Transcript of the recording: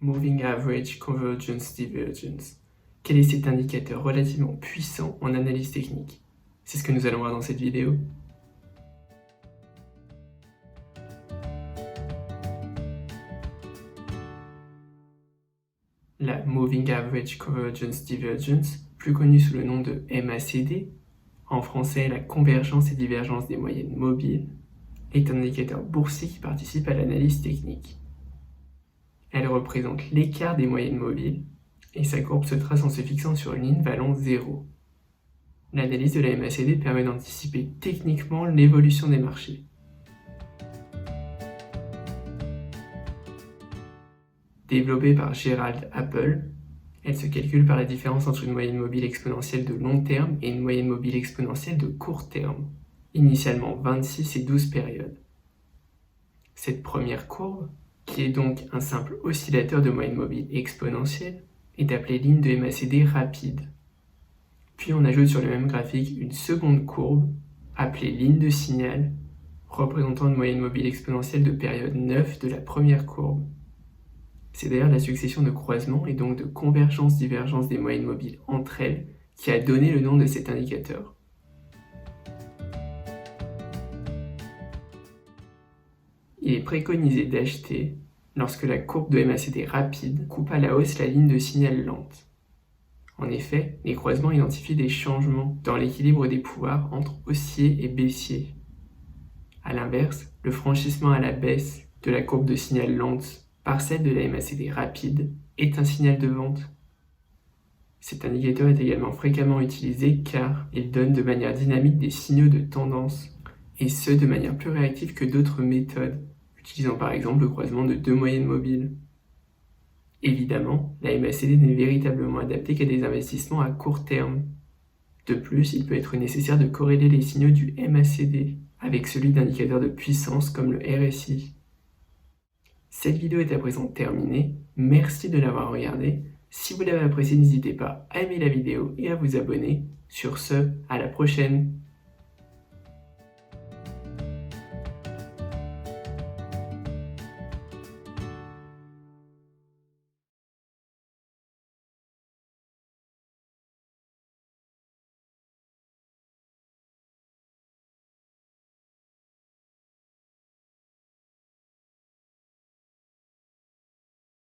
Moving Average Convergence Divergence. Quel est cet indicateur relativement puissant en analyse technique? C'est ce que nous allons voir dans cette vidéo. La Moving Average Convergence Divergence, plus connue sous le nom de MACD, en français la convergence et divergence des moyennes mobiles, est un indicateur boursier qui participe à l'analyse technique. Elle représente l'écart des moyennes mobiles et sa courbe se trace en se fixant sur une ligne valant 0. L'analyse de la MACD permet d'anticiper techniquement l'évolution des marchés. Développée par Gerald Appel, elle se calcule par la différence entre une moyenne mobile exponentielle de long terme et une moyenne mobile exponentielle de court terme, initialement 26 et 12 périodes. Cette première courbe, qui est donc un simple oscillateur de moyenne mobile exponentielle, est appelée ligne de MACD rapide. Puis on ajoute sur le même graphique une seconde courbe, appelée ligne de signal, représentant une moyenne mobile exponentielle de période 9 de la première courbe. C'est d'ailleurs la succession de croisements et donc de convergence-divergence des moyennes mobiles entre elles qui a donné le nom de cet indicateur. Il est préconisé d'acheter lorsque la courbe de MACD rapide coupe à la hausse la ligne de signal lente. En effet, les croisements identifient des changements dans l'équilibre des pouvoirs entre haussier et baissier. A l'inverse, le franchissement à la baisse de la courbe de signal lente par celle de la MACD rapide est un signal de vente. Cet indicateur est également fréquemment utilisé car il donne de manière dynamique des signaux de tendance, et ce de manière plus réactive que d'autres méthodes, utilisant par exemple le croisement de deux moyennes mobiles. Évidemment, la MACD n'est véritablement adaptée qu'à des investissements à court terme. De plus, il peut être nécessaire de corréler les signaux du MACD avec celui d'indicateurs de puissance comme le RSI. Cette vidéo est à présent terminée, merci de l'avoir regardée. Si vous l'avez appréciée, n'hésitez pas à aimer la vidéo et à vous abonner. Sur ce, à la prochaine!